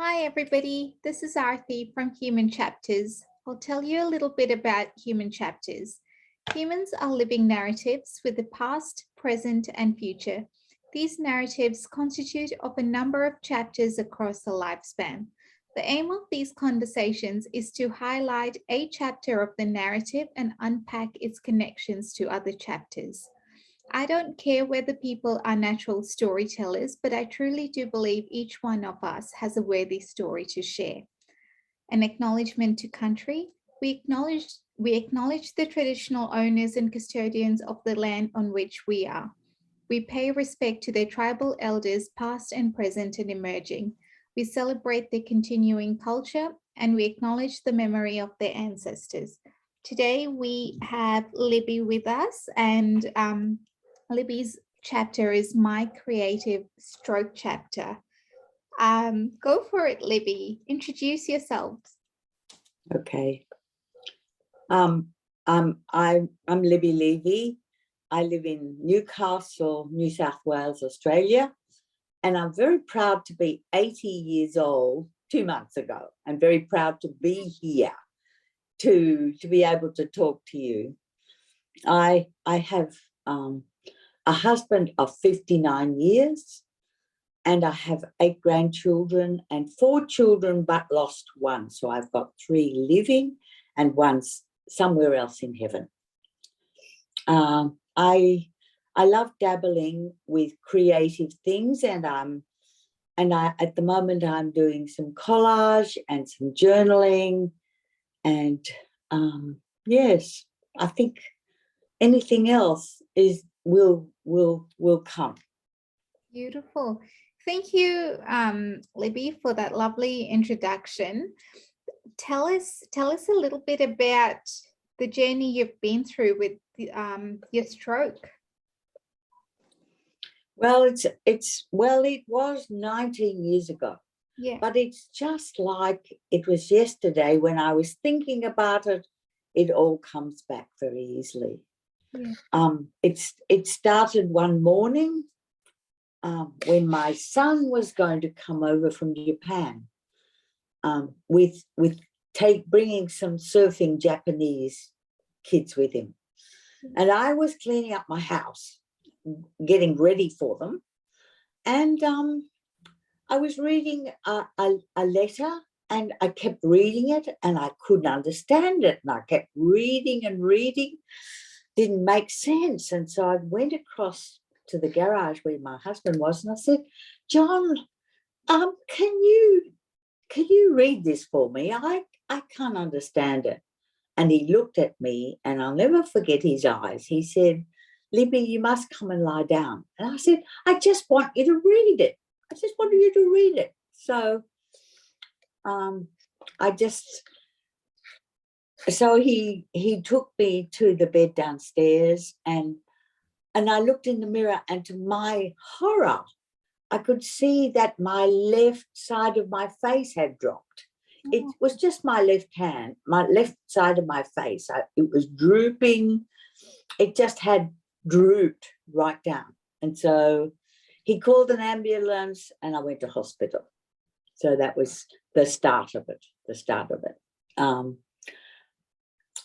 Hi everybody, this is Arthi from Human Chapters. I'll tell you a little bit about human chapters. Humans are living narratives with the past, present and future. These narratives constitute of a number of chapters across the lifespan. The aim of these conversations is to highlight a chapter of the narrative and unpack its connections to other chapters. I don't care whether people are natural storytellers, but I truly do believe each one of us has a worthy story to share. An acknowledgement to country. We acknowledge the traditional owners and custodians of the land on which we are. We pay respect to their tribal elders, past and present and emerging. We celebrate their continuing culture and we acknowledge the memory of their ancestors. Today we have Libby with us, and Libby's chapter is My Creative Stroke Chapter. Go for it, Libby. Introduce yourselves. Okay. I'm Libby Levy. I live in Newcastle, New South Wales, Australia, and I'm very proud to be 80 years old 2 months ago. I'm very proud to be here to be able to talk to you. I have a husband of 59 years, and I have 8 grandchildren and 4 children, but lost one. So I've got 3 living and 1 somewhere else in heaven. I love dabbling with creative things, and at the moment I'm doing some collage and some journaling, and yes, I think anything else will come. Beautiful. Thank you, Libby, for that lovely introduction. Tell us a little bit about the journey you've been through with your stroke. Well, it was 19 years ago. Yeah. But it's just like it was yesterday when I was thinking about it. It all comes back very easily. Yeah. It started one morning when my son was going to come over from Japan bringing some surfing Japanese kids with him. And I was cleaning up my house, getting ready for them. And I was reading a letter, and I kept reading it and I couldn't understand it. And I kept reading and reading, didn't make sense. And so I went across to the garage where my husband was, and I said, John, can you read this for me? I can't understand it. And he looked at me, and I'll never forget his eyes. He said, Libby, you must come and lie down. And I said, I just want you to read it. I just wanted you to read it. So he took me to the bed downstairs, and I looked in the mirror, and to my horror, I could see that my left side of my face had dropped. It was just my left hand, my left side of my face. It was drooping. It just had drooped right down. And so he called an ambulance, and I went to hospital. So that was the start of it,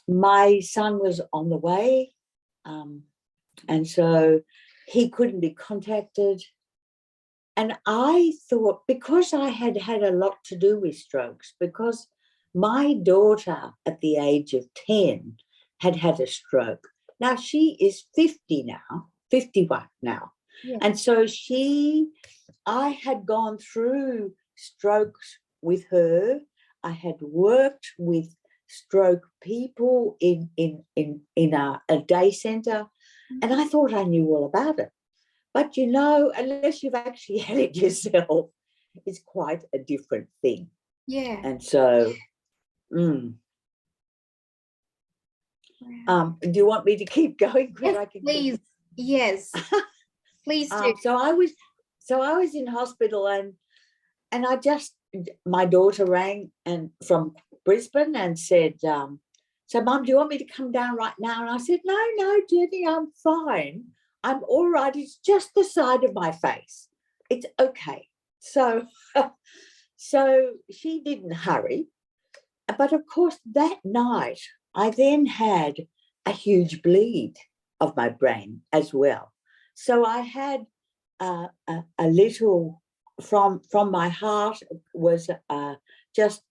my son was on the way, and so he couldn't be contacted. And I thought, because I had had a lot to do with strokes, because my daughter at the age of 10 had had a stroke. Now she is 51 now. Yeah. And so I had gone through strokes with her. I had worked with stroke people in a day centre, and I thought I knew all about it. But, you know, unless you've actually had it yourself, it's quite a different thing. Yeah. And so, do you want me to keep going? Yes, please. Yes, please do. So I was in hospital, and my daughter rang from Brisbane and said, so Mum, do you want me to come down right now? And I said, no, Jenny, I'm fine. I'm all right. It's just the side of my face. It's okay. So So she didn't hurry. But of course, that night, I then had a huge bleed of my brain as well. So I had a little from my heart was just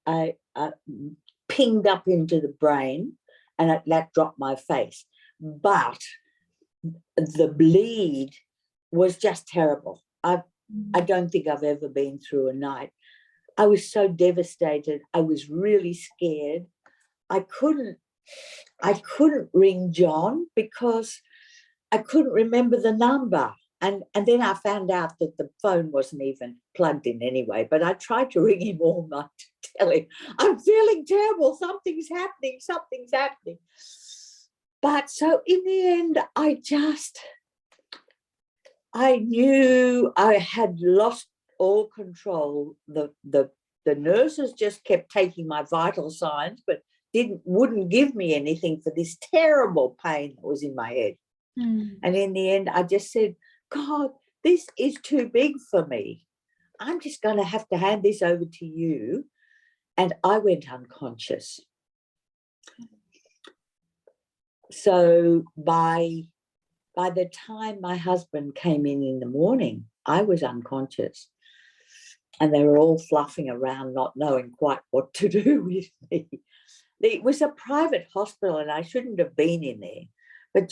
pinged up into the brain, and that dropped my face. But the bleed was just terrible. I don't think I've ever been through a night. I was so devastated. I was really scared. I couldn't ring John because I couldn't remember the number. And then I found out that the phone wasn't even plugged in anyway. But I tried to ring him all night to tell him, I'm feeling terrible. Something's happening. Something's happening. But so in the end, I knew I had lost all control. The nurses just kept taking my vital signs, but wouldn't give me anything for this terrible pain that was in my head. And in the end, I just said, God, this is too big for me. I'm just going to have to hand this over to you. And I went unconscious. So by the time my husband came in the morning, I was unconscious. And they were all fluffing around, not knowing quite what to do with me. It was a private hospital and I shouldn't have been in there. But,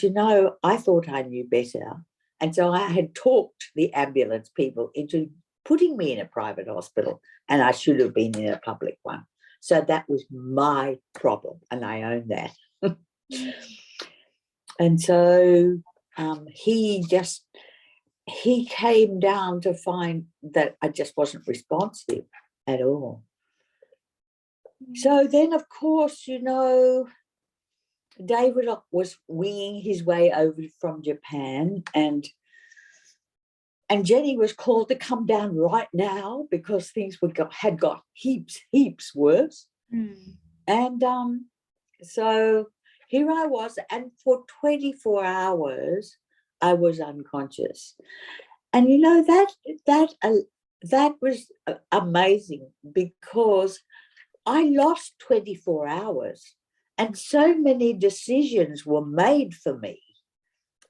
I thought I knew better. And so I had talked the ambulance people into putting me in a private hospital, and I should have been in a public one. So that was my problem, and I own that. And so he came down to find that I just wasn't responsive at all. So then, of course, David was winging his way over from Japan, and Jenny was called to come down right now because things had got heaps worse. And so here I was, and for 24 hours I was unconscious. And that was amazing because I lost 24 hours. And so many decisions were made for me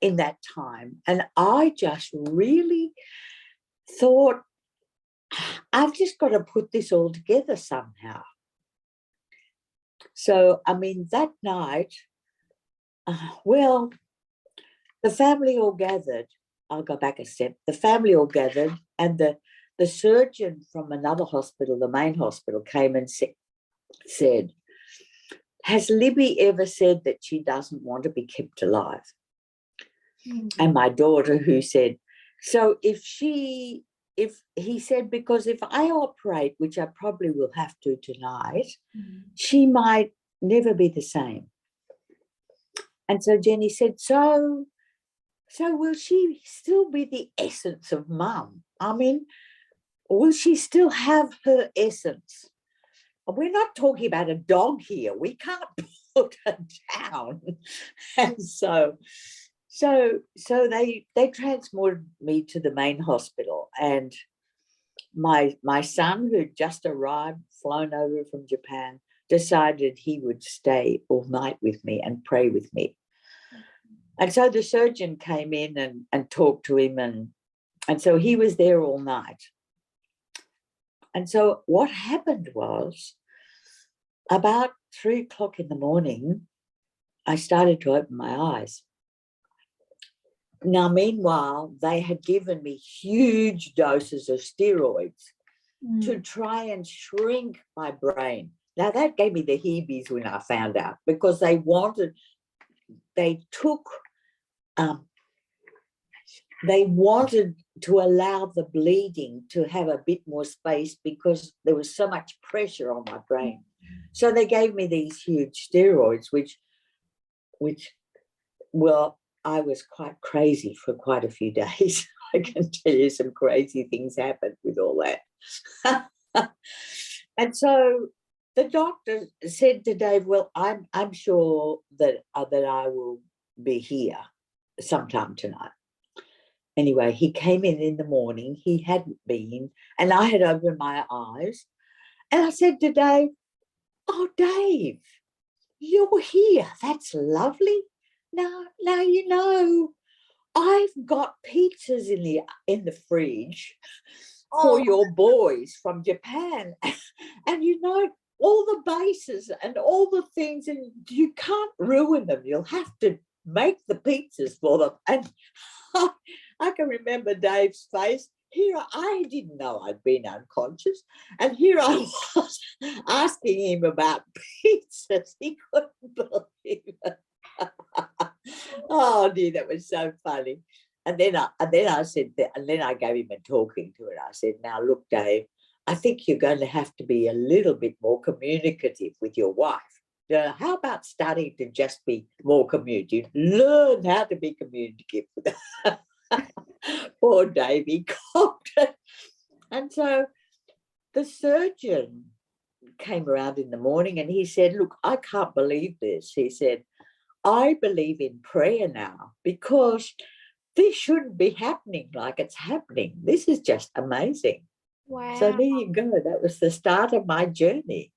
in that time. And I just really thought, I've just got to put this all together somehow. So, that night, the family all gathered. I'll go back a step. The family all gathered, and the surgeon from another hospital, the main hospital, came and said, has Libby ever said that she doesn't want to be kept alive? And my daughter, who said, so he said, because if I operate, which I probably will have to tonight, she might never be the same. And so Jenny said, so will she still be the essence of mum? Will she still have her essence? We're not talking about a dog here. We can't put her down. And so they transported me to the main hospital, and my son, who'd just arrived, flown over from Japan, decided he would stay all night with me and pray with me. And so the surgeon came in and talked to him, and so he was there all night. And so what happened was, about 3 o'clock in the morning, I started to open my eyes. Now, meanwhile, they had given me huge doses of steroids to try and shrink my brain. Now, that gave me the heebies when I found out, because they wanted to allow the bleeding to have a bit more space because there was so much pressure on my brain. So they gave me these huge steroids, which I was quite crazy for quite a few days. I can tell you some crazy things happened with all that. And so the doctor said to Dave, well, I'm sure that I will be here sometime tonight. Anyway, he came in the morning. He hadn't been, and I had opened my eyes, And I said to Dave, "Oh, Dave, you're here. That's lovely. Now you know I've got pizzas in the fridge for Oh, your boys from Japan, and you know all the bases and all the things, and you can't ruin them. You'll have to make the pizzas for them." And I can remember Dave's face. Here, I didn't know I'd been unconscious, and here I was asking him about pizzas. He couldn't believe it. Oh dear, that was so funny. And then I said that, and then I gave him a talking to it. I said, "Now look, Dave, I think you're going to have to be a little bit more communicative with your wife. How about starting to just be more communicative? Learn how to be communicative." Poor Davey copped it. And so the surgeon came around in the morning and he said, "Look, I can't believe this." He said, "I believe in prayer now, because this shouldn't be happening like it's happening. This is just amazing." So wow. there you go. That was the start of my journey.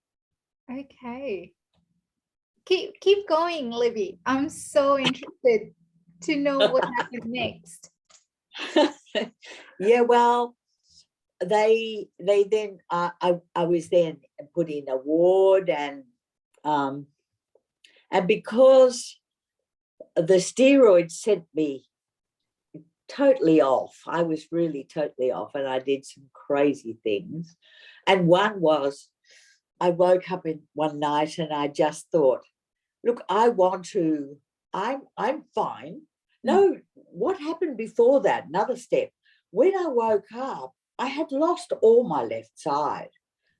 Okay. Keep going, Libby. I'm so interested to know what happened next. Yeah, well, they then I was then put in a ward, and because the steroids sent me totally off, I was really totally off, and I did some crazy things. And one was, I woke up in one night and I just thought, "Look, I'm fine." No, what happened before that? Another step. When I woke up, I had lost all my left side.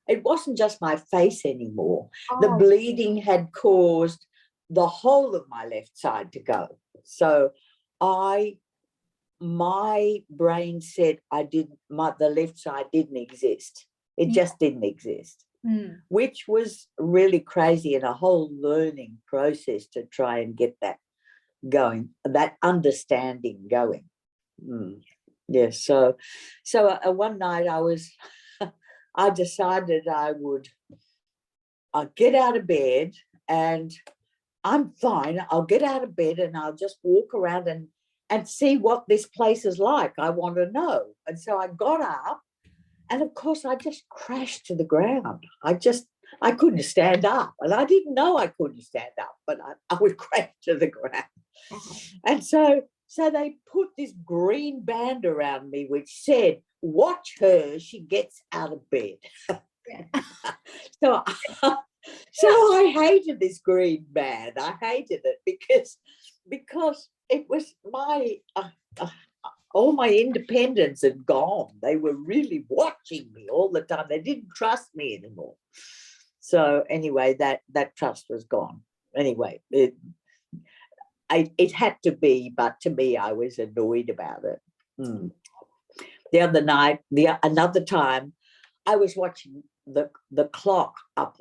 It wasn't just my face anymore. The Oh, bleeding had caused the whole of my left side to go. So my brain said the left side didn't exist. It yeah. just didn't exist, Mm. which was really crazy, and a whole learning process to try and get that going, that understanding going. Yes. So one night I decided I'd get out of bed, and I'm fine. I'll get out of bed and I'll just walk around and see what this place is like. I want to know. And so I got up, and of course I just crashed to the ground. I couldn't stand up, and I didn't know I couldn't stand up, but I would crash to the ground. Wow. And so they put this green band around me which said, "Watch her, she gets out of bed." Yeah. So so I hated this green band. I hated it because it was my all my independence had gone. They were really watching me all the time. They didn't trust me anymore. So anyway, that trust was gone. Anyway, it had to be, but to me, I was annoyed about it. The other night, another time, I was watching the clock up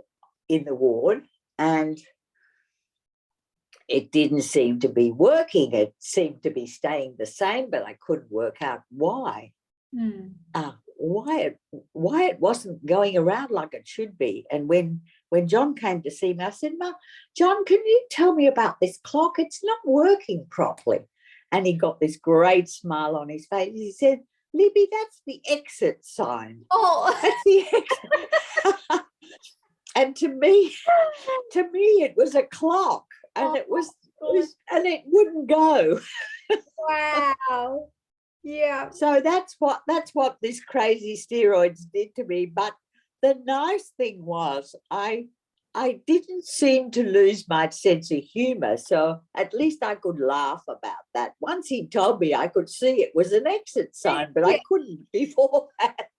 in the ward, and it didn't seem to be working. It seemed to be staying the same, but I couldn't work out why. Why it wasn't going around like it should be. And when John came to see me, I said, "John, can you tell me about this clock? It's not working properly." And he got this great smile on his face. He said, "Libby, that's the exit sign. Oh. That's the exit." And to me, it was a clock, and it wouldn't go. Wow. Yeah. So that's what this crazy steroids did to me. But the nice thing was I didn't seem to lose my sense of humor. So at least I could laugh about that. Once he told me, I could see it was an exit sign, but I couldn't before that.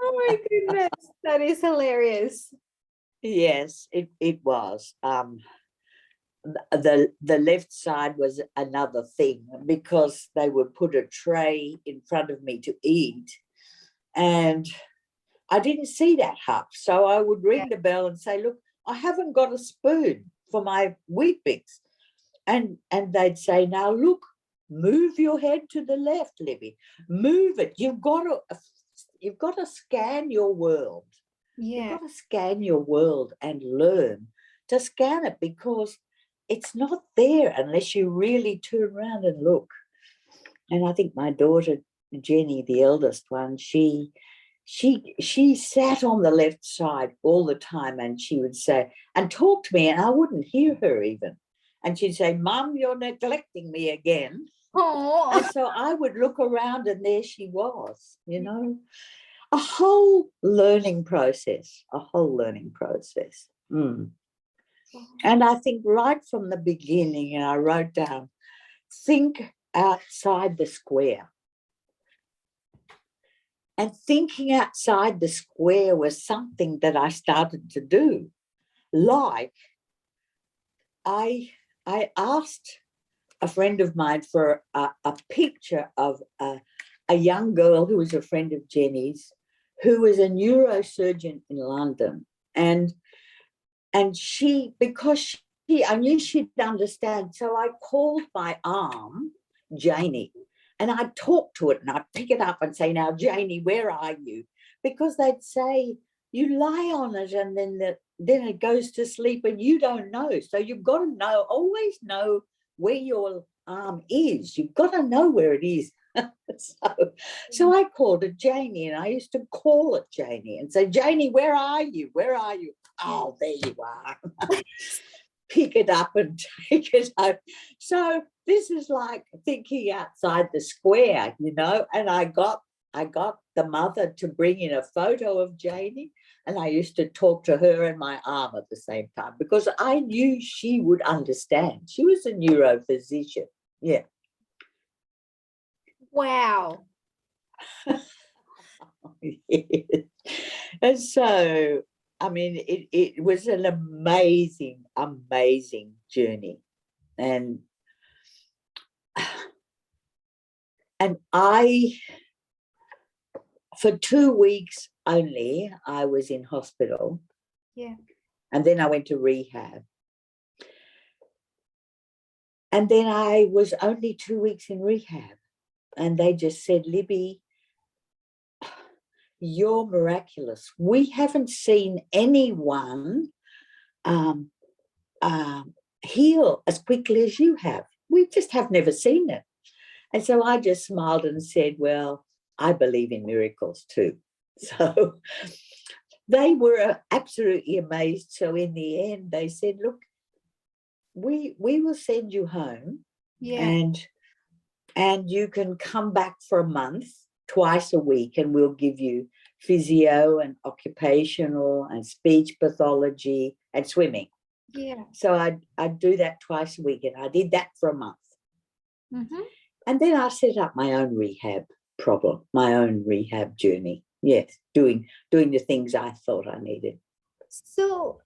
Oh my goodness. That is hilarious. Yes, it was. The left side was another thing, because they would put a tray in front of me to eat, and I didn't see that Huff. So I would ring the bell and say, "Look, I haven't got a spoon for my wheat bix." And they'd say, "Now look, move your head to the left, Libby. Move it. You've got to scan your world." You've Yeah. got to scan your world and learn to scan it, because it's not there unless you really turn around and look. And I think my daughter, Jenny, the eldest one, she sat on the left side all the time, and she would say, and talk to me, and I wouldn't hear her even. And she'd say, Mum, you're neglecting me again. Oh. And so I would look around, and there she was, you know, a whole learning process, a whole learning process. And I think right from the beginning, and I wrote down, think outside the square. And thinking outside the square was something that I started to do. Like, I asked a friend of mine for a picture of a young girl who was a friend of Jenny's, who was a neurosurgeon in London. And she, because I knew she'd understand, so I called my arm Janie, and I'd talk to it, and I'd pick it up and say, now, Janie, where are you? Because they'd say, you lie on it, and then it goes to sleep, and you don't know. So you've got to know, always know where your arm is. You've got to know where it is. So I called it Janie, and I used to call it Janie and say, Janie, where are you? Where are you? Oh, there you are. Pick it up and take it home. So this is like thinking outside the square, you know. And I got the mother to bring in a photo of Janie, and I used to talk to her and my arm at the same time, because I knew she would understand. She was a neurophysician. Yeah. Wow. Yes. And so, I mean, it was an amazing, amazing journey. And I, for 2 weeks only, I was in hospital. Yeah. And then I went to rehab. And then I was only 2 weeks in rehab. And they just said, Libby, you're miraculous. We haven't seen anyone heal as quickly as you have. We just have never seen it. And so I just smiled and said, well, I believe in miracles too. So they were absolutely amazed. So in the end, they said, look, we will send you home. Yeah. And you can come back for a month, twice a week, and we'll give you physio and occupational and speech pathology and swimming. Yeah. So I'd do that twice a week, and I did that for a month. Mm-hmm. And then I set up my own rehab journey. Yes, doing the things I thought I needed. So,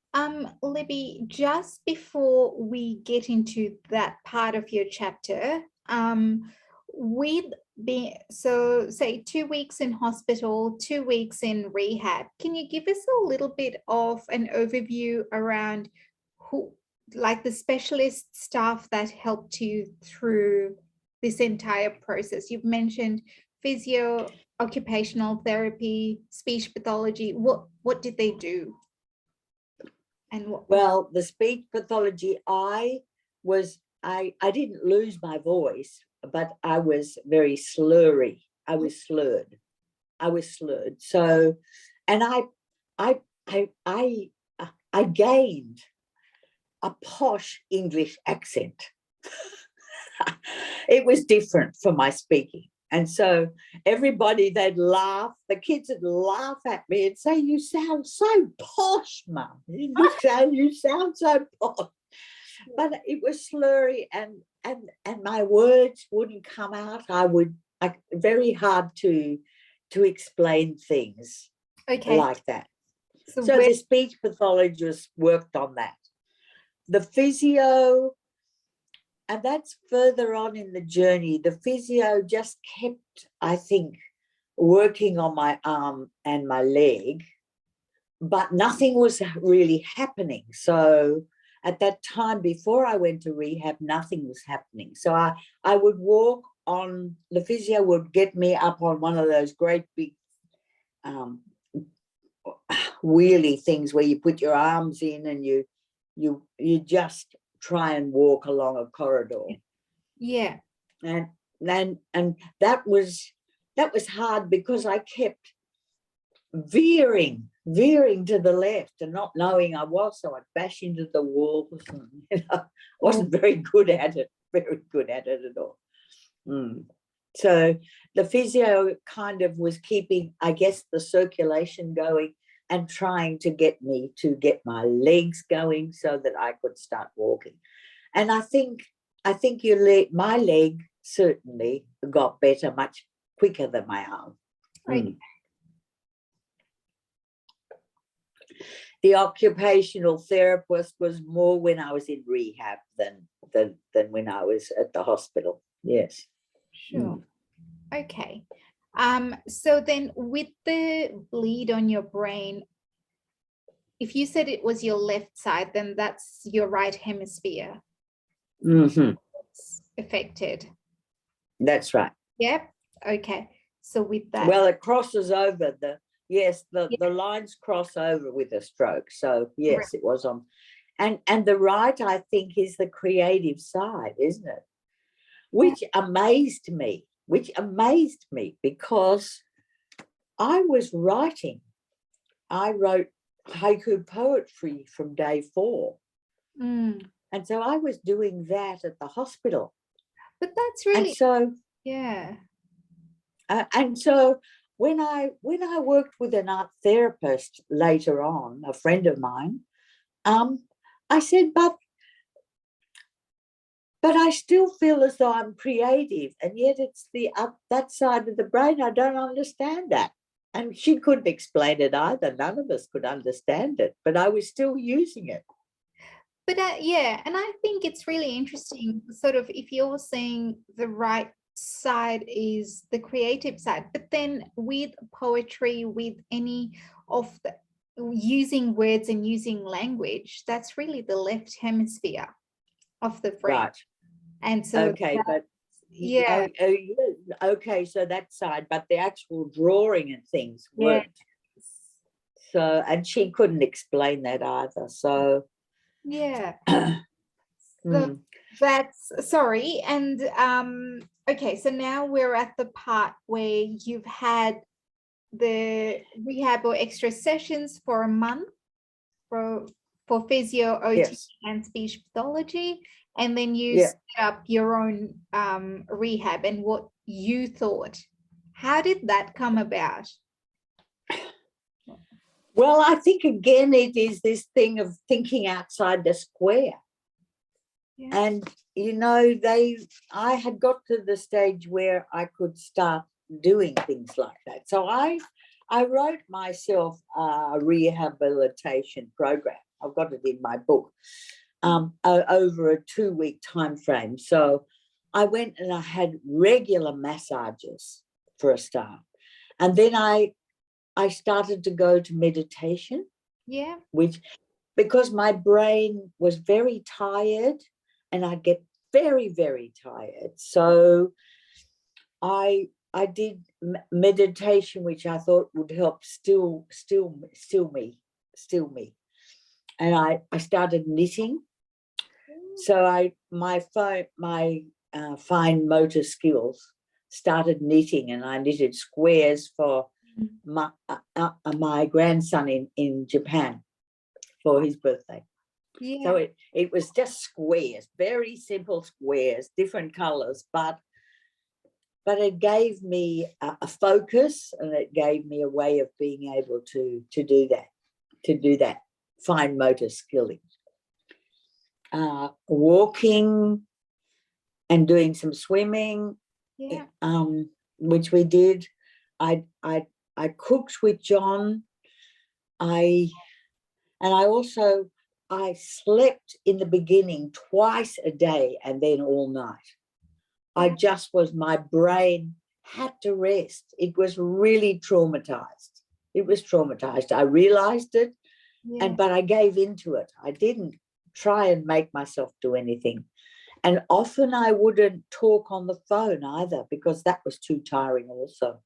Libby, just before we get into that part of your chapter, with being, so say 2 weeks in hospital, 2 weeks in rehab, can you give us a little bit of an overview around who, like the specialist staff that helped you through this entire process? You've mentioned physio, occupational therapy, speech pathology. What did they do? And what? Well, the speech pathology, I didn't lose my voice, but I was very slurry. I was slurred. So, and I gained a posh English accent. It was different for my speaking. And so everybody, they'd laugh. The kids would laugh at me and say, you sound so posh, Mum. You sound so posh. But it was slurry, and my words wouldn't come out. Very hard to explain things like that. So the speech pathologist worked on that. The physio, and that's further on in the journey. The physio just kept, I think, working on my arm and my leg, but nothing was really happening. So at that time, before I went to rehab, nothing was happening. So I would walk on, the physio would get me up on one of those great big wheelie things where you put your arms in and you just try and walk along a corridor. Yeah. And that was hard because I kept veering to the left and not knowing I was, so I'd bash into the walls and wasn't very good at it at all. So the physio kind of was keeping, I guess, the circulation going and trying to get me to get my legs going so that I could start walking. And I think my leg certainly got better much quicker than my arm. Right. The occupational therapist was more when I was in rehab than when I was at the hospital. Yes. Sure. Okay. So then with the bleed on your brain, if you said it was your left side, then that's your right hemisphere affected. That's right. Yep. Okay. So with that. Well, it crosses over the lines cross over with a stroke. So yes, right. It was on. And the right, I think, is the creative side, isn't it? Which amazed me because I was writing. I wrote haiku poetry from day 4. And so I was doing that at the hospital. But that's really, and so, yeah. And so when I worked with an art therapist later on, a friend of mine, I said, but I still feel as though I'm creative, and yet it's that side of the brain. I don't understand that. And she couldn't explain it either. None of us could understand it, but I was still using it. But yeah, and I think it's really interesting, sort of, if you're saying the right side is the creative side, but then with poetry, with any of the using words and using language, that's really the left hemisphere of the brain. Right. And so okay, but yeah. Okay, so that side, but the actual drawing and things weren't. So, and she couldn't explain that either. So yeah. So that's sorry. And okay, so now we're at the part where you've had the rehab or extra sessions for a month for physio, OT, yes. and speech pathology, and then you set up your own rehab and what you thought. How did that come about? Well, I think again it is this thing of thinking outside the square. Yeah. And I had got to the stage where I could start doing things like that. So I wrote myself a rehabilitation program. I've got it in my book, over a 2-week time frame. So I went and I had regular massages for a start. And then I started to go to meditation. Yeah. Which, because my brain was very tired and I'd get very, very tired. So I did meditation, which I thought would help still me. And I started knitting. So my fine motor skills started knitting, and I knitted squares for my grandson in Japan for his birthday. Yeah. So it was just squares, very simple squares, different colors, but it gave me a focus, and it gave me a way of being able to do that fine motor skilling. Walking and doing some swimming, which we did. I cooked with John. I slept in the beginning twice a day and then all night. My brain had to rest. It was really traumatized. I realized it, but I gave into it. I didn't try and make myself do anything. And often I wouldn't talk on the phone either, because that was too tiring also.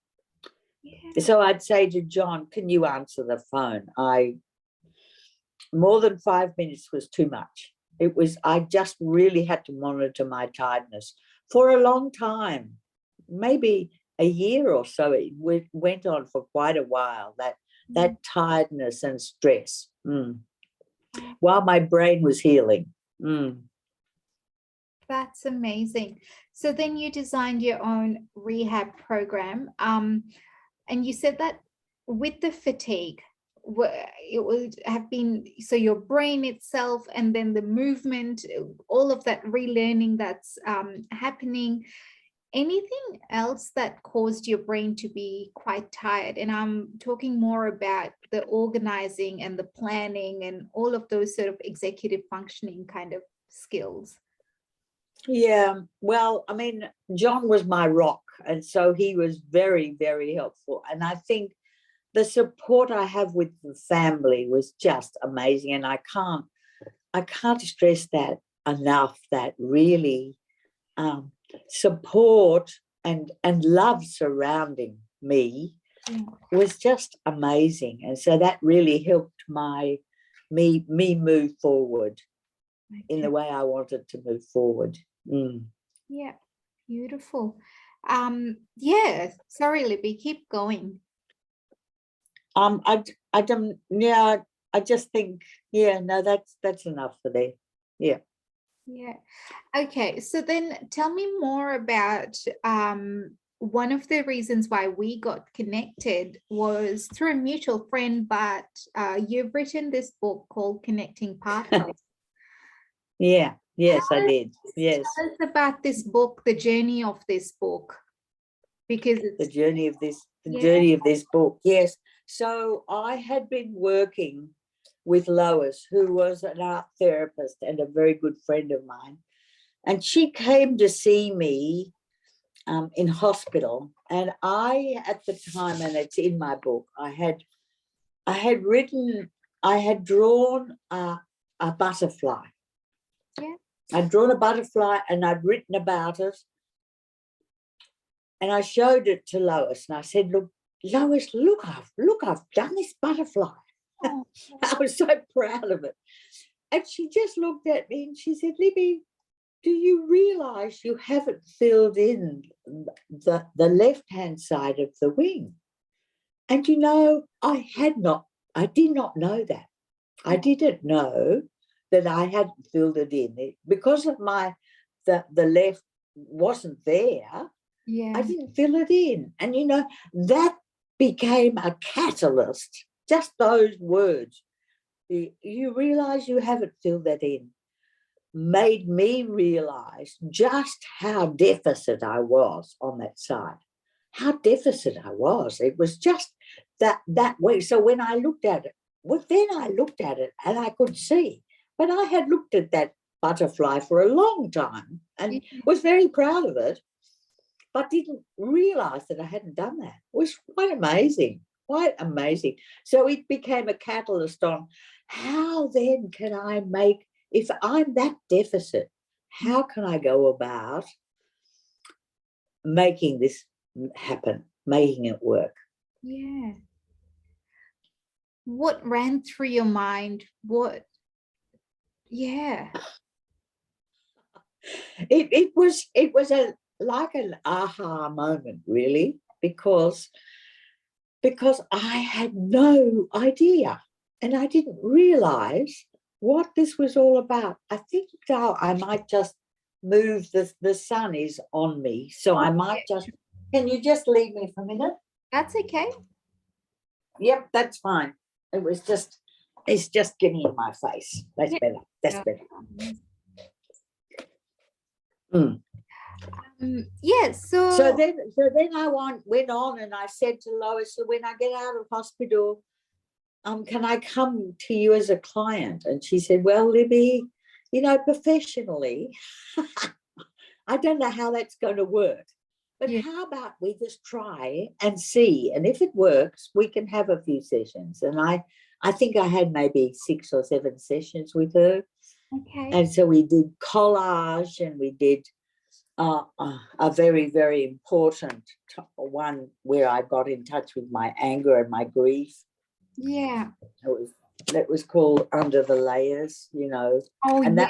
Yeah. So I'd say to John, can you answer the phone? More than 5 minutes was too much. I just really had to monitor my tiredness for a long time, maybe a year or so. It went on for quite a while, that tiredness and stress, while my brain was healing. That's amazing. So then you designed your own rehab program. And you said that with the fatigue, it would have been, so your brain itself and then the movement, all of that relearning that's happening. Anything else that caused your brain to be quite tired? And I'm talking more about the organizing and the planning and all of those sort of executive functioning kind of skills. Yeah, well, I mean, John was my rock, and so he was very, very helpful. And I think the support I have with the family was just amazing. And I can't stress that enough, that really support and love surrounding me was just amazing. And so that really helped me move forward in the way I wanted to move forward. Yeah, beautiful. Yeah, sorry, Libby, keep going. I don't, yeah, I just think, yeah, no, that's enough for there. Yeah. Yeah. Okay, so then tell me more about one of the reasons why we got connected was through a mutual friend, but you've written this book called Connecting Pathways. Yeah, yes, I did. Yes. Tell us about this book, the journey of this book, because it's the journey of this book. Yes. So I had been working with Lois, who was an art therapist and a very good friend of mine. And she came to see me in hospital. And I, at the time, and it's in my book, I had drawn a butterfly. Yeah. I'd drawn a butterfly and I'd written about it. And I showed it to Lois and I said, look, Lois, I've done this butterfly. Oh. I was so proud of it. And she just looked at me and she said, Libby, do you realise you haven't filled in the left-hand side of the wing? And you know, I did not know that. I didn't know that I hadn't filled it in. Because of the left wasn't there, Yeah. I didn't fill it in. And, you know, that became a catalyst, just those words. You realise you haven't filled that in, made me realise just how deficit I was on that side, how deficit I was. It was just that way. So when I looked at it, well, then I looked at it and I could see. But I had looked at that butterfly for a long time and was very proud of it, but didn't realise that I hadn't done that. It was quite amazing, quite amazing. So it became a catalyst on how then can I make, if I'm that deficit, how can I go about making this happen, making it work? Yeah. What ran through your mind? Yeah. It was like an aha moment, really, because I had no idea and I didn't realise what this was all about. I think now I might just move, the sun is on me, so I might just, can you just leave me for a minute? That's okay. Yep, that's fine. It's just getting in my face. That's better. That's better. Yes. So then I went on and I said to Lois, so when I get out of hospital, can I come to you as a client? And she said, well, Libby, you know, professionally, I don't know how that's going to work. But how about we just try and see? And if it works, we can have a few sessions. And I think I had maybe 6 or 7 sessions with her. Okay. And so we did collage and we did a very, very important one where I got in touch with my anger and my grief. Yeah. That was called Under the Layers, you know. Oh, and yeah.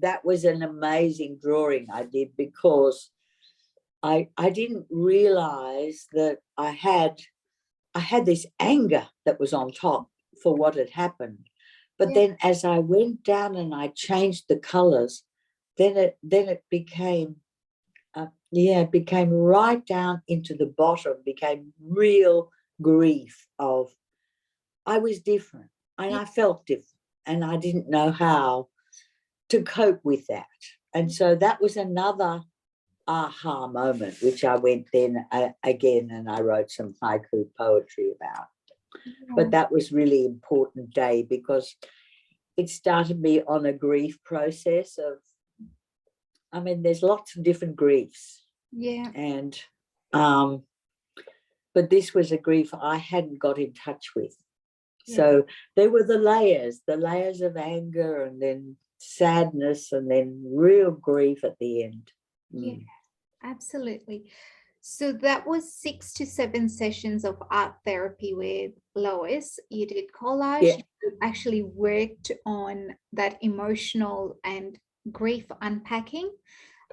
that was an amazing drawing I did, because I didn't realize that I had this anger that was on top for what had happened. But then as I went down and I changed the colors, then it became it became right down into the bottom, became real grief of I was different and I felt different and I didn't know how to cope with that. And so that was another aha moment, which I went then again and I wrote some haiku poetry about. But that was really important day, because it started me on a grief process of, I mean, there's lots of different griefs. Yeah. And, but this was a grief I hadn't got in touch with. So there were the layers of anger, and then sadness, and then real grief at the end. Yeah, absolutely. So that was 6 to 7 sessions of art therapy with Lois. You did collage, you actually worked on that emotional and grief unpacking.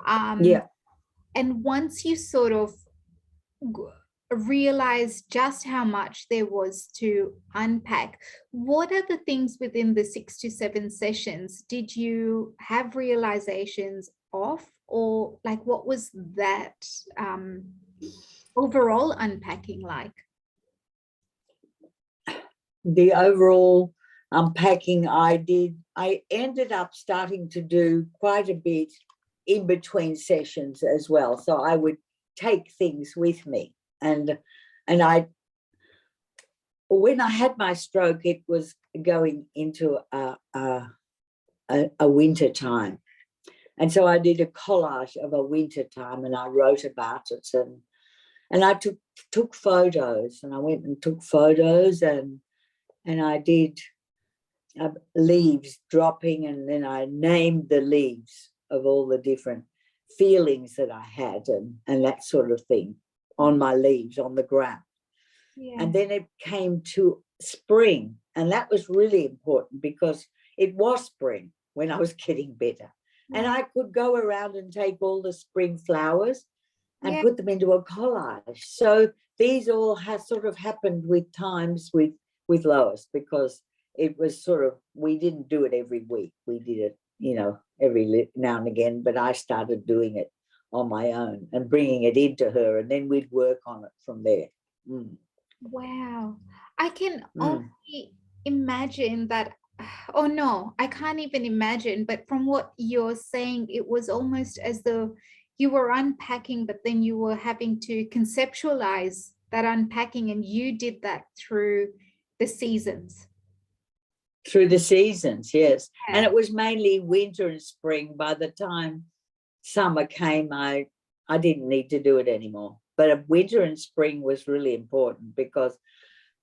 And once you sort of realize just how much there was to unpack, what are the things within the 6 to 7 sessions did you have realizations of, or like what was that overall unpacking like? The overall unpacking I ended up starting to do quite a bit in between sessions as well. So I would take things with me, and when I had my stroke, it was going into a winter time. And so I did a collage of a winter time and I wrote about it, and I took photos, and I went and took photos, and I did leaves dropping, and then I named the leaves of all the different feelings that I had and that sort of thing on my leaves on the ground. And then it came to spring, and that was really important because it was spring when I was getting better. And I could go around and take all the spring flowers and put them into a collage. So these all sort of happened with times with Lois, because it was sort of, we didn't do it every week. We did it, you know, every now and again, but I started doing it on my own and bringing it into her, and then we'd work on it from there. Wow. I can only imagine that. Oh no, I can't even imagine. But from what you're saying, it was almost as though you were unpacking, but then you were having to conceptualize that unpacking, and you did that through the seasons. Through the seasons, yes. And it was mainly winter and spring. By the time summer came, I didn't need to do it anymore. But winter and spring was really important because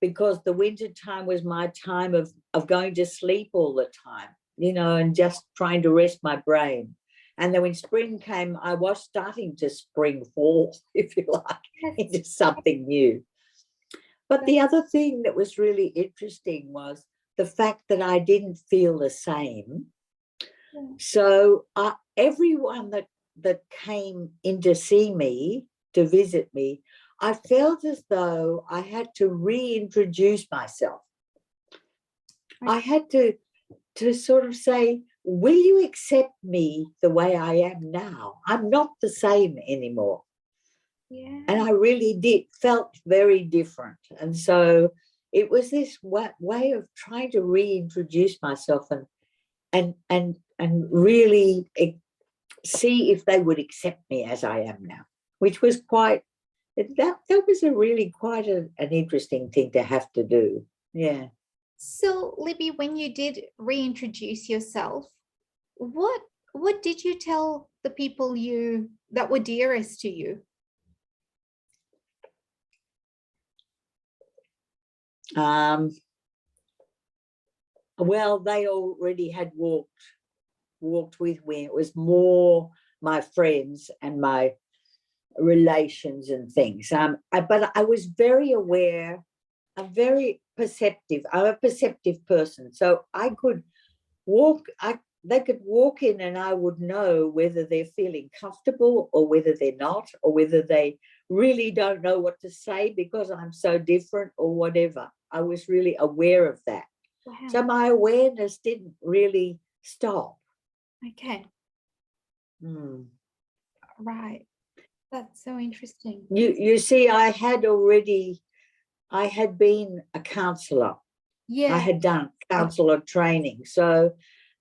the winter time was my time of going to sleep all the time, you know, and just trying to rest my brain. And then when spring came, I was starting to spring fall, if you like, into something new. But the other thing that was really interesting was the fact that I didn't feel the same. So everyone that came in to see me, to visit me, I felt as though I had to reintroduce myself. I had to sort of say, will you accept me the way I am now? I'm not the same anymore. And I really felt very different. And so it was this way of trying to reintroduce myself and really see if they would accept me as I am now, which was that was really quite an interesting thing to have to do. Yeah. So, Libby, when you did reintroduce yourself, what did you tell the people that were dearest to you? Well, they already had walked with me. It was more my friends and my relations and things. But I was very aware. I'm very perceptive. I'm a perceptive person, so I could walk. They could walk in, and I would know whether they're feeling comfortable or whether they're not, or whether they really don't know what to say because I'm so different or whatever. I was really aware of that. Wow. So my awareness didn't really stop. Okay. Right. That's so interesting. You see, I had been a counsellor. Yeah. I had done counsellor training. So,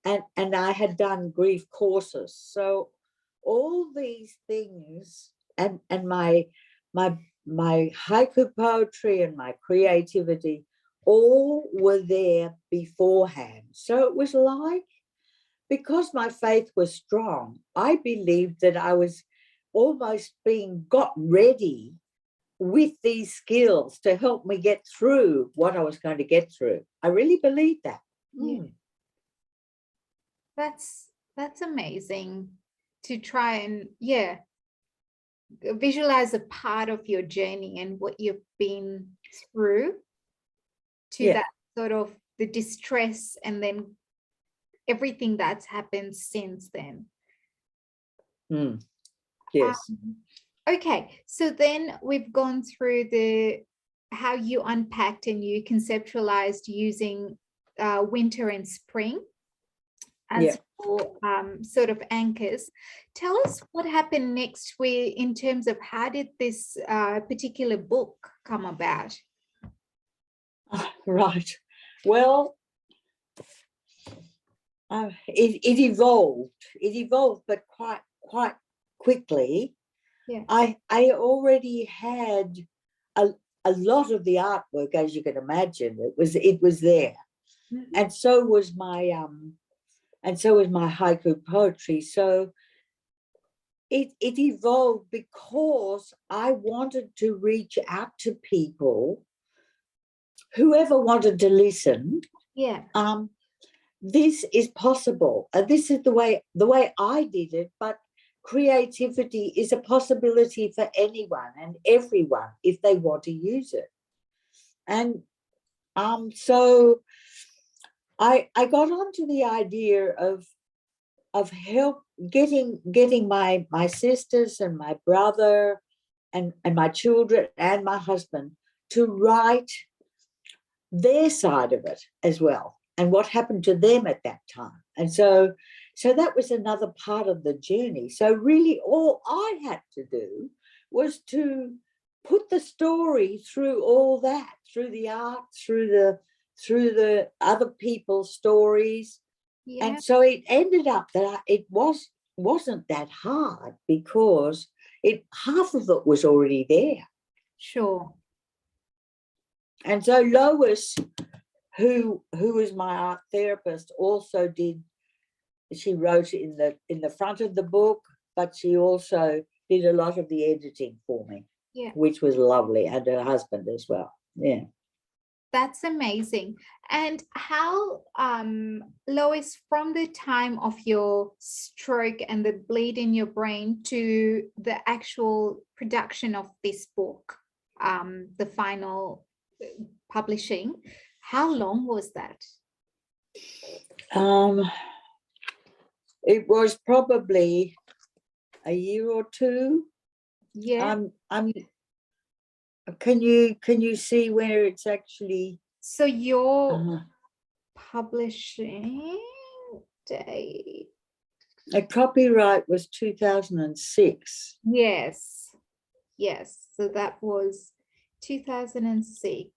and I had done grief courses. So all these things and my haiku poetry and my creativity all were there beforehand. So it was like, because my faith was strong, I believed that I was almost being got ready with these skills to help me get through what I was going to get through. I really believe that. Yeah. That's amazing to try and visualize a part of your journey and what you've been through to that sort of the distress and then everything that's happened since then. Yes. Okay, so then we've gone through how you unpacked and you conceptualized using winter and spring as your sort of anchors. Tell us what happened next in terms of how did this particular book come about? Right. Well, it evolved. It evolved, but quite quickly. Yeah. I already had a lot of the artwork, as you can imagine. It was there, and so was my haiku poetry. So it evolved because I wanted to reach out to people, whoever wanted to listen. Yeah. This is possible. This is the way I did it, but creativity is a possibility for anyone and everyone if they want to use it. And so I got onto the idea of help getting my sisters and my brother and my children and my husband to write their side of it as well, and what happened to them at that time. And so that was another part of the journey. So really all I had to do was to put the story through all that, through the art, through the other people's stories. Yeah. And so it ended up that it wasn't that hard because half of it was already there. Sure. And so Lois, who was my art therapist, also she wrote in the front of the book, but she also did a lot of the editing for me, which was lovely, and her husband as well. Yeah. That's amazing. And how, Lois, from the time of your stroke and the bleed in your brain to the actual production of this book, the final publishing, how long was that? It was probably a year or two. Yeah. Can you see where it's actually? So your publishing date. A copyright was 2006. Yes. So that was 2006.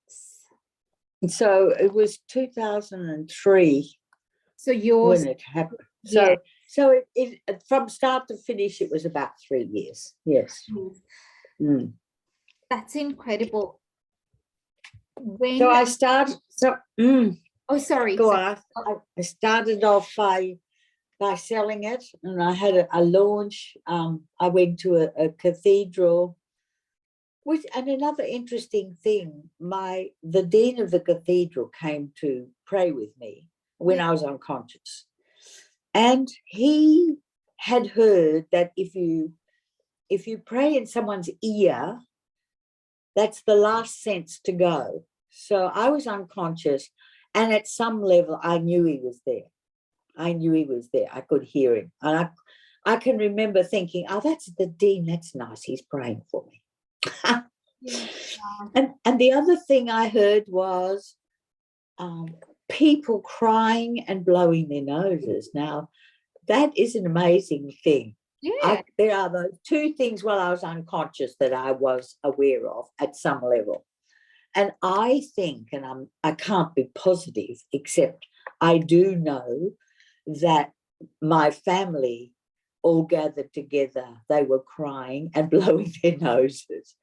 So it was 2003. So yours when it happened. So it from start to finish, it was about 3 years. Yes. That's incredible. So I started. Oh, sorry. Go on. I started off by selling it, and I had a launch. I went to a cathedral. And another interesting thing, the dean of the cathedral came to pray with me when I was unconscious. And he had heard that if you pray in someone's ear, that's the last sense to go. So I was unconscious, and at some level I knew he was there. I knew he was there. I could hear him. And I can remember thinking, oh, that's the Dean. That's nice. He's praying for me. Yeah. And the other thing I heard was people crying and blowing their noses. Now, that is an amazing thing. Yeah. There are those two things while I was unconscious that I was aware of at some level. And I think, and I can't be positive, except I do know that my family all gathered together. They were crying and blowing their noses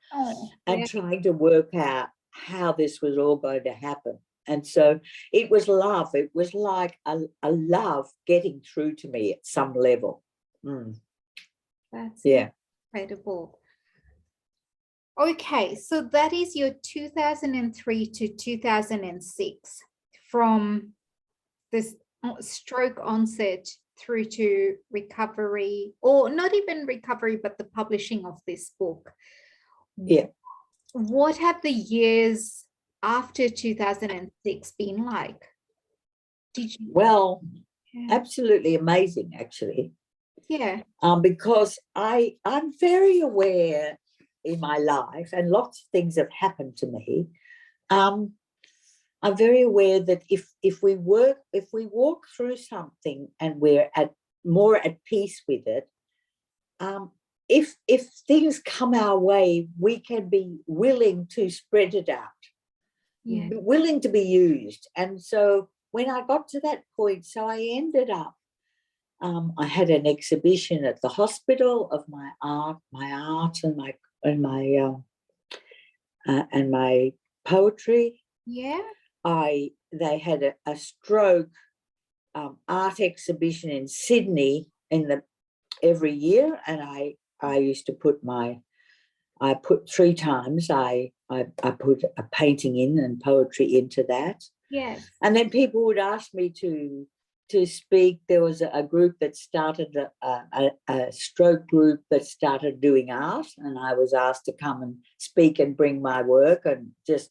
and trying to work out how this was all going to happen. And so it was love. It was like a love getting through to me at some level. That's incredible. Okay, so that is your 2003 to 2006, from this stroke onset through to recovery, or not even recovery, but the publishing of this book. Yeah. What have the years after 2006 been like? Well, absolutely amazing, actually. Yeah. Because I'm very aware in my life, and lots of things have happened to me. I'm very aware that if we walk through something and we're more at peace with it, if things come our way, we can be willing to spread it out, willing to be used. And so when I got to that point, so I ended up, I had an exhibition at the hospital of my art and my poetry. Yeah. They had a stroke art exhibition in Sydney every year, and I used to put I put 3 times. I put a painting in and poetry into that. Yes. And then people would ask me to speak. There was a group that started, a stroke group that started doing art, and I was asked to come and speak and bring my work and just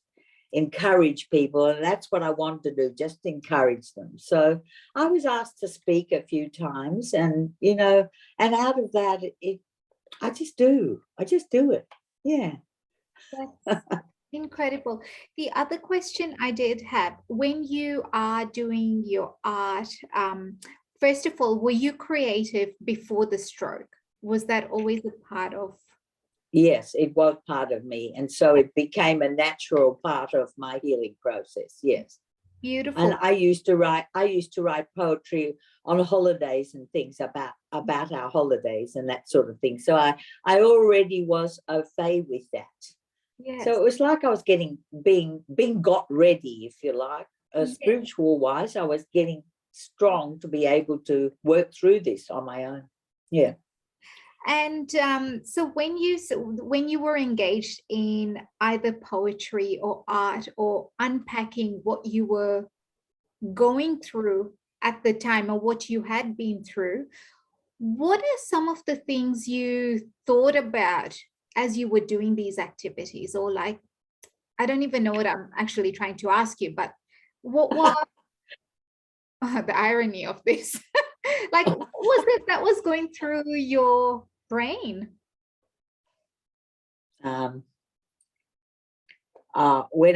encourage people. And that's what I wanted to do, just encourage them. So I was asked to speak a few times, and, and out of that, I just do it. Yeah. That's incredible. The other question I did have, when you are doing your art, first of all, were you creative before the stroke? Was that always a part of? Yes, it was part of me. And so it became a natural part of my healing process. Yes. Beautiful. And I used to write poetry on holidays and things about our holidays and that sort of thing. So I already was au fait with that. Yes. So it was like I was being got ready, if you like. Spiritual wise, I was getting strong to be able to work through this on my own. Yeah. And so when you were engaged in either poetry or art, or unpacking what you were going through at the time or what you had been through, what are some of the things you thought about as you were doing these activities? Or, like, I don't even know what I'm actually trying to ask you, but what was the irony of this? Like, what was it that was going through your brain? When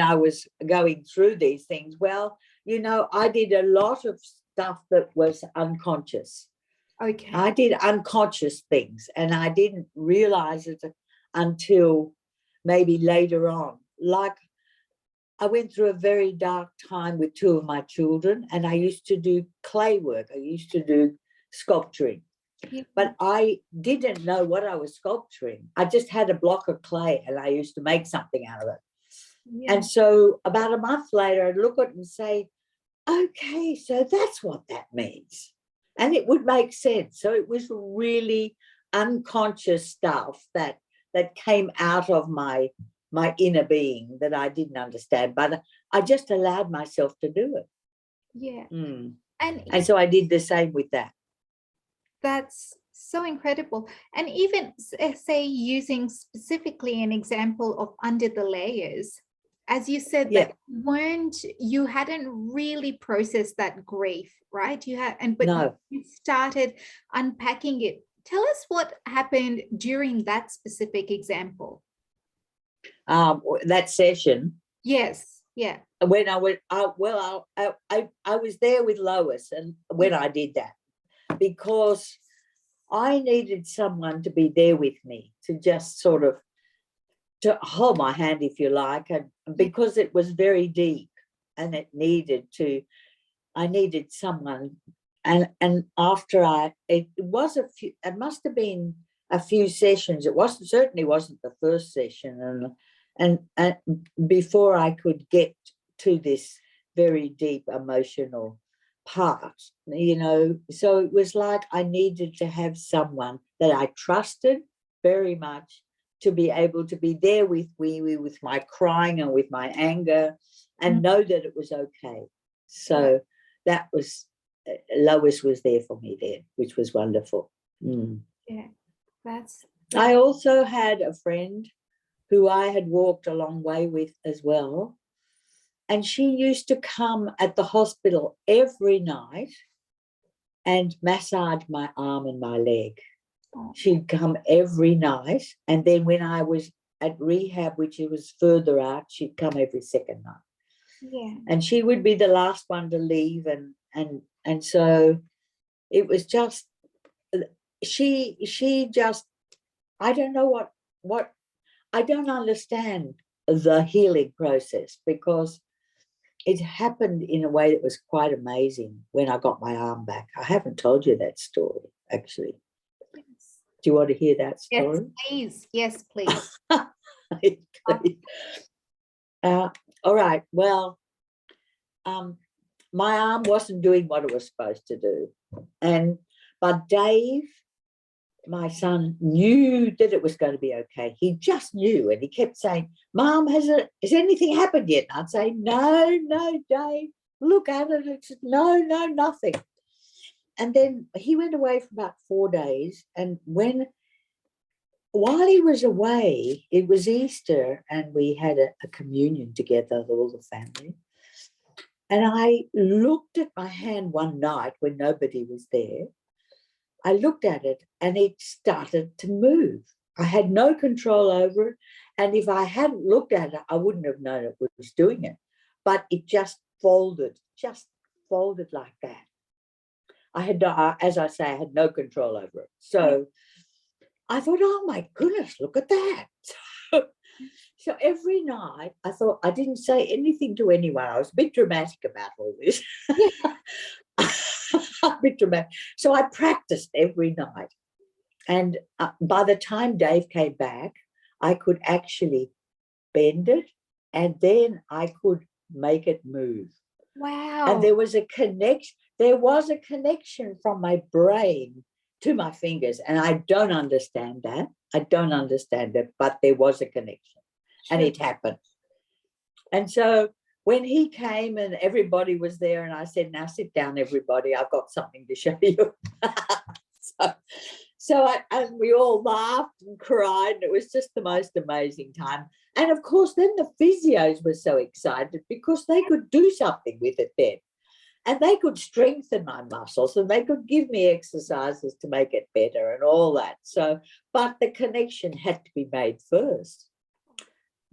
I was going through these things, well, I did a lot of stuff that was unconscious. Okay. I did unconscious things, and I didn't realize it until maybe later on. Like, I went through a very dark time with 2 of my children, and I used to do clay work. I used to do sculpturing. Yeah. But I didn't know what I was sculpturing. I just had a block of clay, and I used to make something out of it. Yeah. And so about a month later, I'd look at it and say, okay, so that's what that means. And it would make sense. So it was really unconscious stuff that came out of my inner being that I didn't understand, but I just allowed myself to do it. Yeah. And so I did the same with that. That's So incredible. And even say using specifically an example of under the layers, as you said Yeah, that you hadn't really processed that grief, right? But no. you started unpacking it. Tell us what happened during that specific example. That session Yes. Yeah. when I went, I was there with Lois, and when I did that, because I needed someone to be there with me to just sort of to hold my hand, if you like, and because it was very deep, and I needed someone, and after it was a few, it must have been a few sessions. It certainly wasn't the first session, and before I could get to this very deep emotional part, so it was like I needed to have someone that I trusted very much to be able to be there with me with my crying and with my anger, and know that it was okay. So that was, Lois was there for me there, which was wonderful. Yeah. That's I also had a friend who I had walked a long way with as well, and she used to come at the hospital every night and massage my arm and my leg. She'd come every night, and then when I was at rehab, which it was further out, she'd come every second night. yeah. And she would be the last one to leave, and so it was just, she just, I don't know what I don't understand the healing process, because it happened in a way that was quite amazing when I got my arm back. I haven't told you that story, actually. Yes. Do you want to hear that Yes, story? please. Yes, please. All right. Well, my arm wasn't doing what it was supposed to do, but Dave, my son, knew that it was going to be okay. He just knew, and he kept saying, "Mom, has anything happened yet?" And I'd say, "No, Dave. Look at it. It's no, nothing." And then he went away for about 4 days, and while he was away, it was Easter, and we had a communion together, all the family. And I looked at my hand one night when nobody was there. I looked at it, and it started to move. I had no control over it. And if I hadn't looked at it, I wouldn't have known it was doing it. But it just folded like that. I had, as I say, I had no control over it. So I thought, oh my goodness, look at that. So every night I thought, I didn't say anything to anyone. I was a bit dramatic about all this. A bit dramatic. So I practiced every night. And by the time Dave came back, I could actually bend it, and then I could make it move. Wow. And there was a connection from my brain to my fingers. And I don't understand that. I don't understand it, but there was a connection. Sure. And it happened. And so when he came and everybody was there, and I said, "Now sit down, everybody. I've got something to show you." And we all laughed and cried. And it was just the most amazing time. And of course, then the physios were so excited because they could do something with it then. And they could strengthen my muscles, and they could give me exercises to make it better and all that. So, but the connection had to be made first.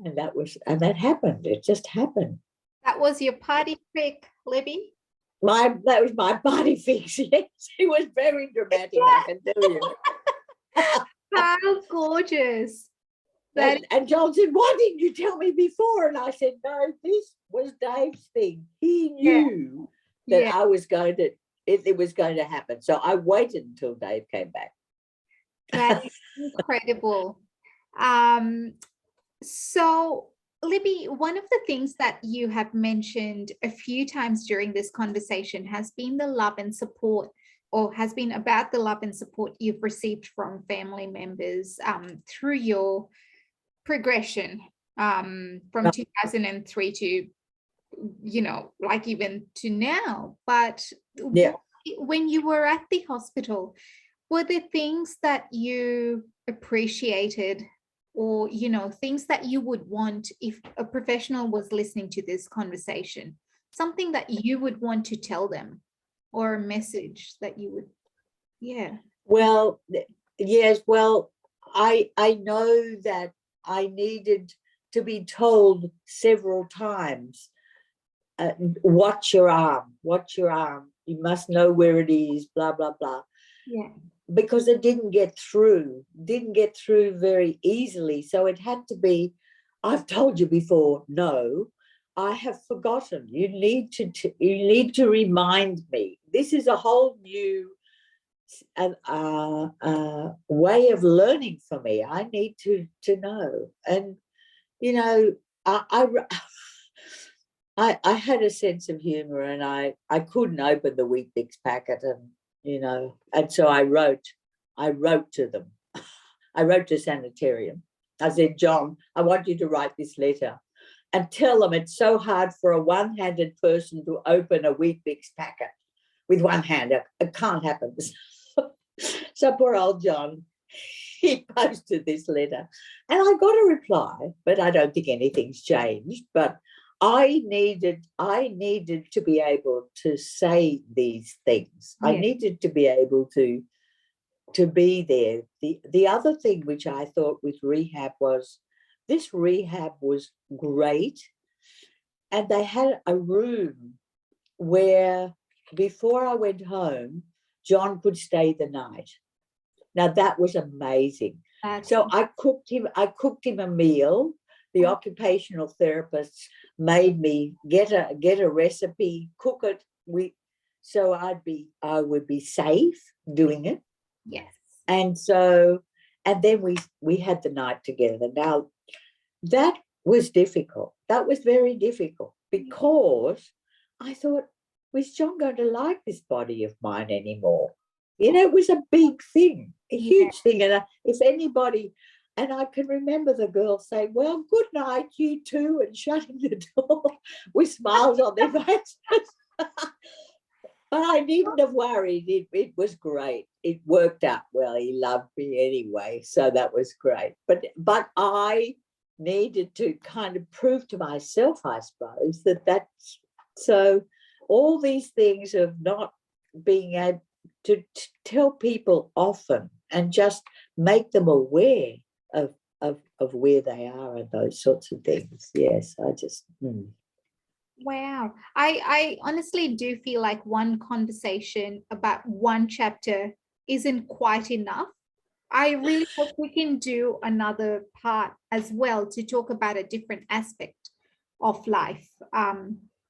And that happened. It just happened. That was your party trick, Libby? That was my party fix. Yes, it was very dramatic, I can tell you. How gorgeous. And John said, "Why didn't you tell me before?" And I said, "No, this was Dave's thing. He knew that I was going to, it was going to happen." So I waited until Dave came back. That is incredible. So, Libby, one of the things that you have mentioned a few times during this conversation has been the love and support, or has been about the love and support you've received from family members through your progression from 2003 to, like even to now. But when you were at the hospital, Were there things that you appreciated, or, you know, things that you would want if a professional was listening to this conversation? Something that you would want to tell them, or a message that you would, yeah. Well, yes, well, I know that I needed to be told several times, watch your arm, watch your arm. You must know where it is, blah, blah, blah. Yeah. Because it didn't get through very easily. So it had to be, I've told you before, no, I have forgotten. You need to remind me. This is a whole new way of learning for me. I need to know. And, you know, I had a sense of humor, and I couldn't open the Weet-Bix packet, and, you know, and so I wrote to them. I wrote to Sanitarium. I said, John, I want you to write this letter and tell them it's so hard for a one-handed person to open a Weet-Bix packet with one hand. It can't happen. So poor old John, he posted this letter, and I got a reply, but I don't think anything's changed. But I needed to be able to say these things. Yeah. I needed to be able to be there. The other thing which I thought with rehab was, this rehab was great, and they had a room where before I went home, John could stay the night. Now that was amazing. So I cooked him a meal. The occupational therapists made me get a recipe, cook it. So I would be safe doing it. Yes. And then we had the night together. Now that was difficult. That was very difficult, because I thought, was John going to like this body of mine anymore? You know, it was a big thing, a huge thing. And if anybody, and I can remember the girls saying, well, good night, you two, and shutting the door with smiles on their faces. But I needn't have worried. It was great. It worked out well. He loved me anyway, so that was great. But I needed to kind of prove to myself, I suppose, that's so. All these things of not being able to tell people often and just make them aware of where they are and those sorts of things. Yes, I just. Wow. I honestly do feel like one conversation about one chapter isn't quite enough. I really hope we can do another part as well to talk about a different aspect of life.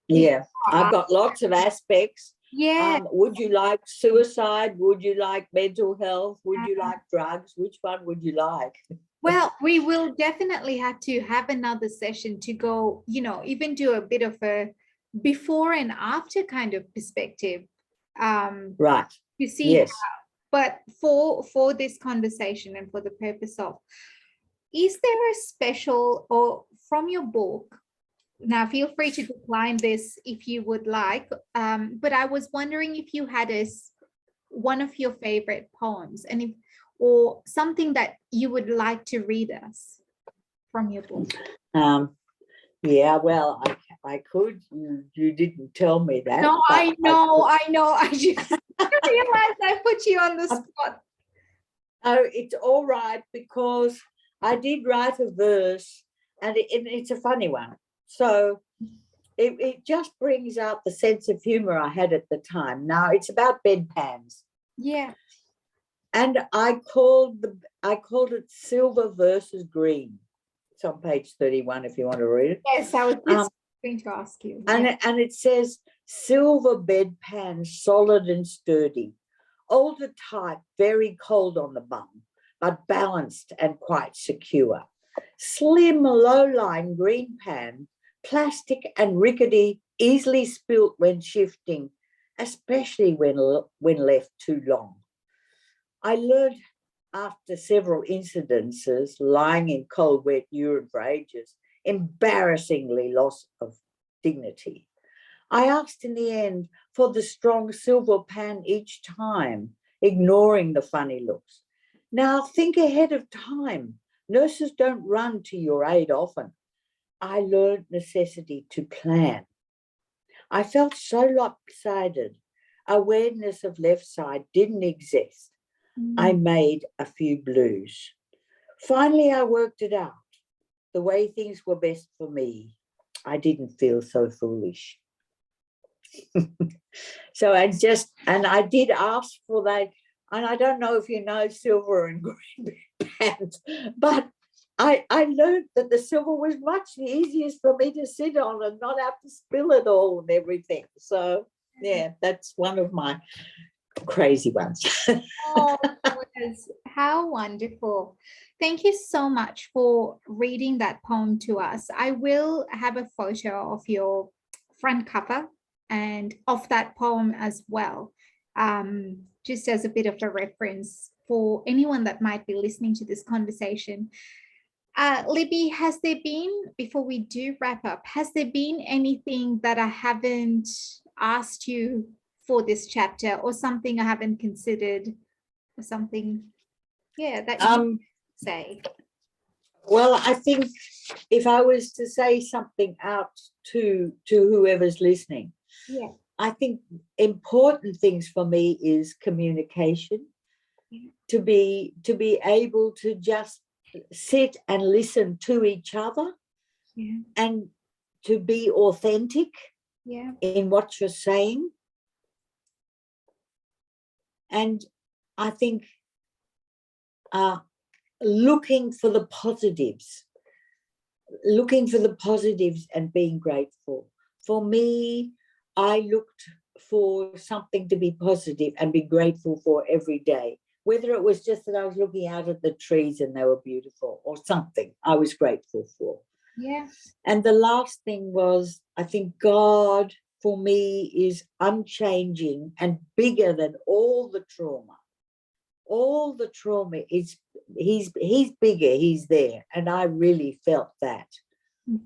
Yeah, I've got lots of aspects. Yeah. Would you like suicide? Would you like mental health? Would you like drugs? Which one would you like? Well, we will definitely have to have another session to go, you know, even do a bit of a before and after kind of perspective. Right. To see Yes. how, but for this conversation and for the purpose of, is there a special, or from your book, now feel free to decline this if you would like, but I was wondering if you had one of your favorite poems, and if, or something that you would like to read us from your book. Yeah, well, I could. You didn't tell me that. No, I know. I just realized I put you on the spot. Oh, it's all right, because I did write a verse, and it's a funny one. So it just brings out the sense of humor I had at the time. Now it's about bedpans. Yeah. And I called it Silver versus Green. It's on page 31 if you want to read it. Yes, I was just going to ask you. And it says, silver bedpan, solid and sturdy, older type, very cold on the bum, but balanced and quite secure. Slim, low-lying green pan, plastic and rickety, easily spilt when shifting, especially when left too long. I learned after several incidences, lying in cold, wet urine for ages, embarrassingly loss of dignity. I asked in the end for the strong silver pan each time. ignoring the funny looks. Now think ahead of time. Nurses don't run to your aid often. I learned necessity to plan. I felt so lopsided. Awareness of left side didn't exist. I made a few blues. Finally, I worked it out. The way things were best for me. I didn't feel so foolish. So I did ask for that. And I don't know if you know silver and green pants, but I learned that the silver was much the easiest for me to sit on and not have to spill it all and everything. So yeah, that's one of my crazy ones. Oh, yes. How wonderful. Thank you so much for reading that poem to us. I will have a photo of your front cover and of that poem as well, just as a bit of a reference for anyone that might be listening to this conversation. Libby, has there been, before we do wrap up, has there been anything that I haven't asked you for this chapter, or something I haven't considered, or something, that you say? Well, I think if I was to say something out to whoever's listening, I think important things for me is communication, to be able to just sit and listen to each other, and to be authentic in what you're saying. And I think looking for the positives and being grateful. For me, I looked for something to be positive and be grateful for every day, whether it was just that I was looking out at the trees and they were beautiful, or something I was grateful for. And the last thing was, I think God for me is unchanging and bigger than all the trauma. All the trauma is, he's bigger, he's there. And I really felt that.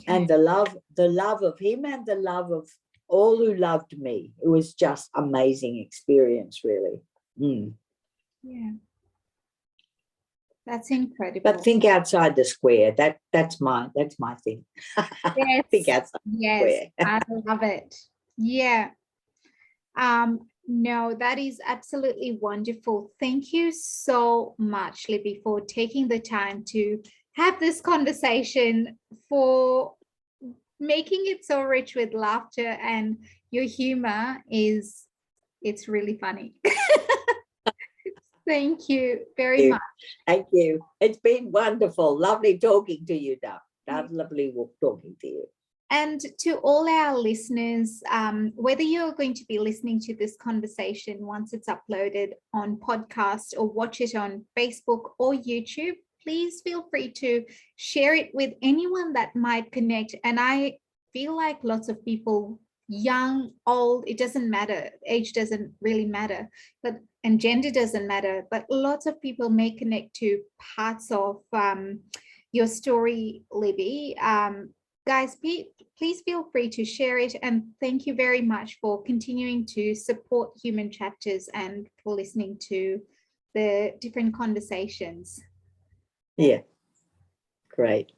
And the love of him and the love of all who loved me. It was just amazing experience, really. That's incredible. But think outside the square. That's my thing. Yes. Think outside the square. I love it. No, that is absolutely wonderful. Thank you so much, Libby, for taking the time to have this conversation, for making it so rich with laughter, and your humor it's really funny. Thank you very much. Thank you. It's been wonderful. Lovely talking to you, Doug. Lovely talking to you. And to all our listeners, whether you're going to be listening to this conversation once it's uploaded on podcast, or watch it on Facebook or YouTube, please feel free to share it with anyone that might connect. And I feel like lots of people, young, old, it doesn't matter. Age doesn't really matter, and gender doesn't matter. But lots of people may connect to parts of your story, Libby. Guys, please feel free to share it. And thank you very much for continuing to support Human Chapters and for listening to the different conversations. Yeah, great.